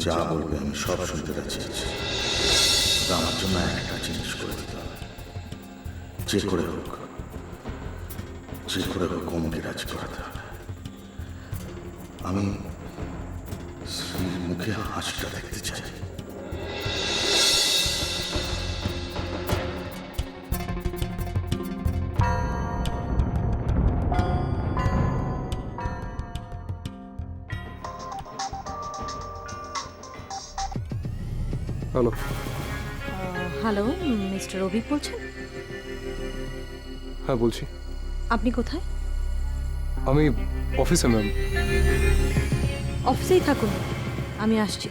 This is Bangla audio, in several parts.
যা বলবে আমি সব শুনতে রাজি আছি। তবে আমার জন্য একটা জিনিস করে দিতে হবে। যে করে হোক ওমকে রাজি করাতে হবে। আমি শ্রীর মুখে হাসিটা দেখতে চাই। হ্যালো। হ্যালো, মিস্টার অভিক বলছেন? হ্যাঁ বলছি। আপনি কোথায়? আমি অফিসে ম্যাম। অফিসেই থাকুন, আমি আসছি।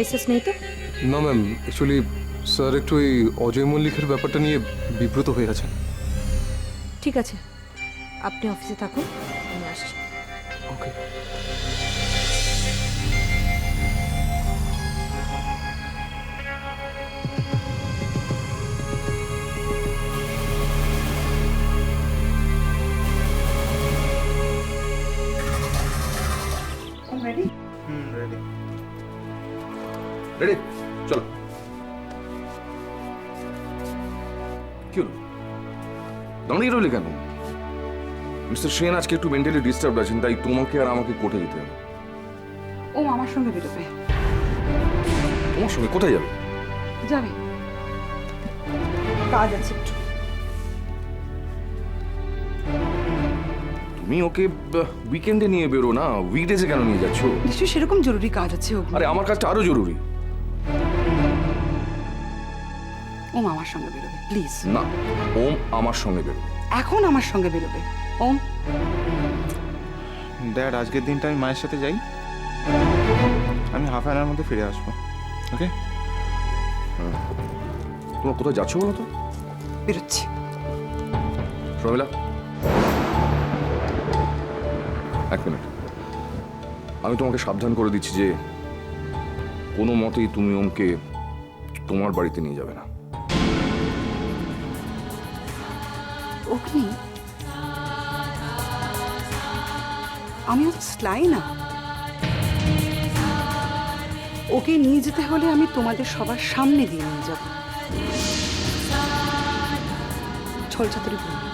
এসএস নেই তো? না ম্যাম, অ্যাকচুয়ালি স্যার একটু এই অজয় মল্লিকের ব্যাপারটা নিয়ে বিব্রত হয়ে আছেন। ঠিক আছে, আপনি অফিসে থাকুন, আমি আসছি। ওকে। রেডি, চলো। কি হলো, দাঁড়িয়ে রইলে কেন? মিস্টার সেন আজকে একটু মেন্টালি ডিস্টার্ব আছেন, তাই তোমাকে আর আমাকে কোর্টে যেতে হবে। ও আমার সঙ্গে বেরোবে। তোমার সঙ্গে কোথায় যাবে? যাবে, কাজ আছে একটু। তুমি ওকে উইকেন্ডে নিয়ে বেরো না, উইকডেজে কেন নিয়ে যাচ্ছ? নিশ্চয়ই সেরকম জরুরি কাজ আছে। আরে আমার কাজটা আরো জরুরি। ওম আমার সঙ্গে বেরোবে, প্লিজ। না, ওম আমার সঙ্গে বেরো। এখন আমার সঙ্গে বেরোবে। ওম, ড্যাড, আজকের দিনটা আমি মায়ের সাথে যাই। আমি হাফ অ্যান আওয়ার মধ্যে ফিরে আসবো। ওকে? তোমরা কোথায় যাচ্ছ বলো তো? বেরোচ্ছি। শর্মিলা, এক মিনিট। আমি তোমাকে সাবধান করে দিচ্ছি যে কোনো মতেই তুমি ওমকে তোমার বাড়িতে নিয়ে যাবে না। অগ্নি, আমি তো স্লাই না। ওকে নিয়ে যেতে হলে আমি তোমাদের সবার সামনে দিয়ে নিয়ে যাব। ছল ছাত্রী বলবো।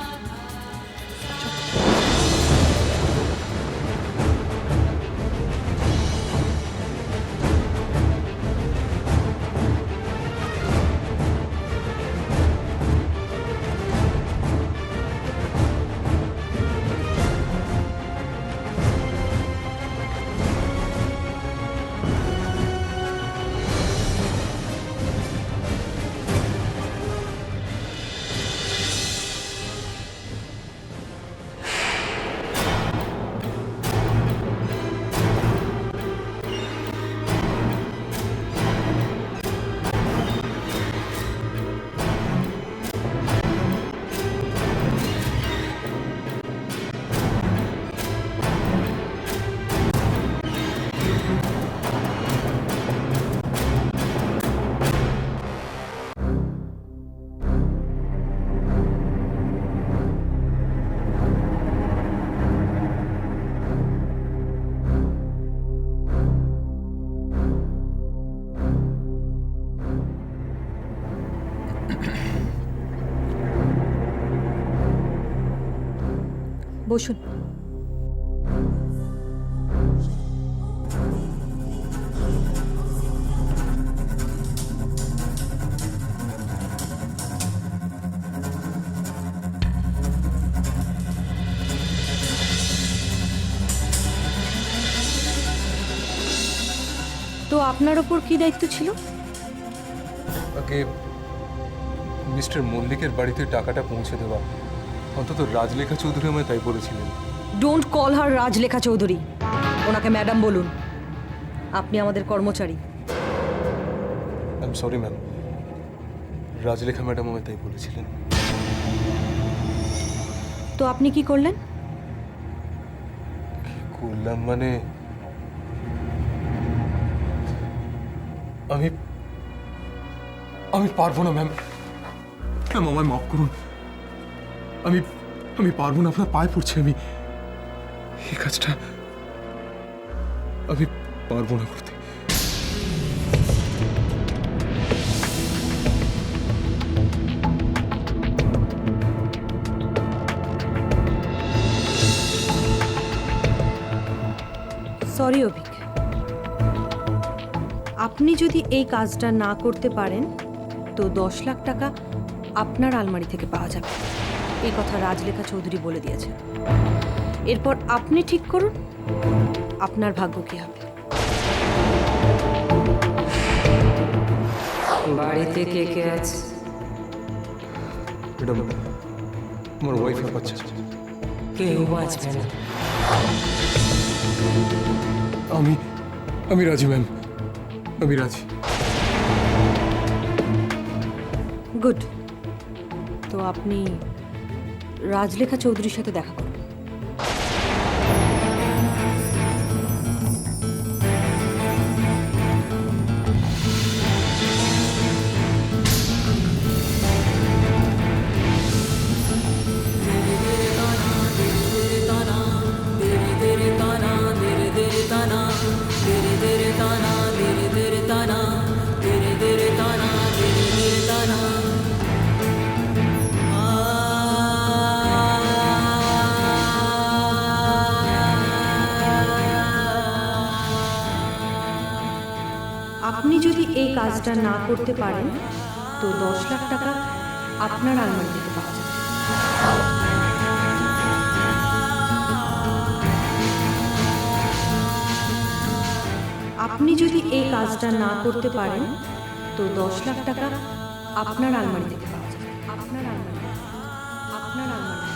বসুন। তো আপনার ওপর কি দায়িত্ব ছিল? আগে মিস্টার মল্লিকের বাড়িতে টাকাটা পৌঁছে দেওয়া। অন্তত রাজলেখা চৌধুরী আমায় তাই বলেছিলেন। Don't call her Rajlekha Chowdhury, ওনাকে ম্যাডাম বলুন। আপনি আমাদের কর্মচারী। I am sorry ma'am, Rajlekha madam আমায় তাই বলেছিলেন। তো আপনি কি করলেন? কি করলাম মানে, আমি আমি পারবো না ম্যাম। ম্যাম আমায় মাফ করুন। আমি আমি পারবো না, আপনার পায়ে পড়ছি। আমি এই কাজটা আমি পারবো না করতে। সরি অভিক, আপনি যদি এই কাজটা না করতে পারেন তো 10 লাখ টাকা আপনার আলমারি থেকে পাওয়া যাবে। এই কথা রাজলেখা চৌধুরী বলে দিয়েছেন। এরপর আপনি ঠিক করুন আপনার ভাগ্য কি হবে। বাড়িতে কে কে আছে? ম্যাডাম, আমার ওয়াইফ আর বাচ্চা। কেউ বাঁচবে না। আমি রাজি ম্যাম, আমি রাজি। গুড। তো আপনি রাজলেখা চৌধুরীর সাথে দেখা করুন। আপনি যদি এই কাজটা না করতে পারেন তো 10 লাখ টাকা আপনার আলমারি থেকে পাওয়া যাবে। আপনি যদি এই কাজটা না করতে পারেন তো 10 লাখ টাকা আপনার আলমারি থেকে পাওয়া যাবে। আপনার আলমারি, আপনার আলমারি।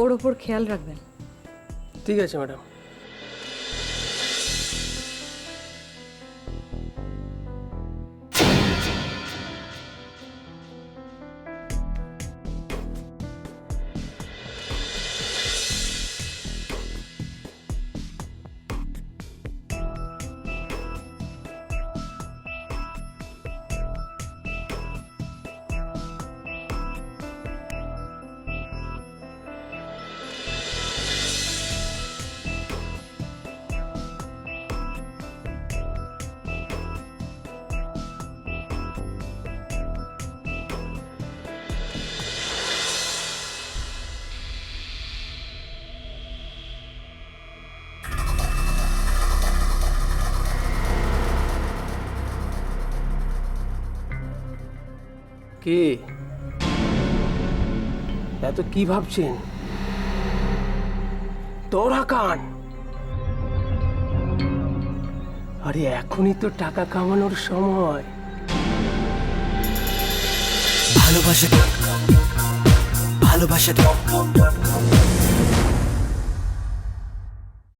ওর ওপর খেয়াল রাখবেন। ঠিক আছে ম্যাডাম। কে এত কি ভাবছেন? তোরা কান। আরে এখনই তো টাকা কামানোর সময়। ভালোবাসা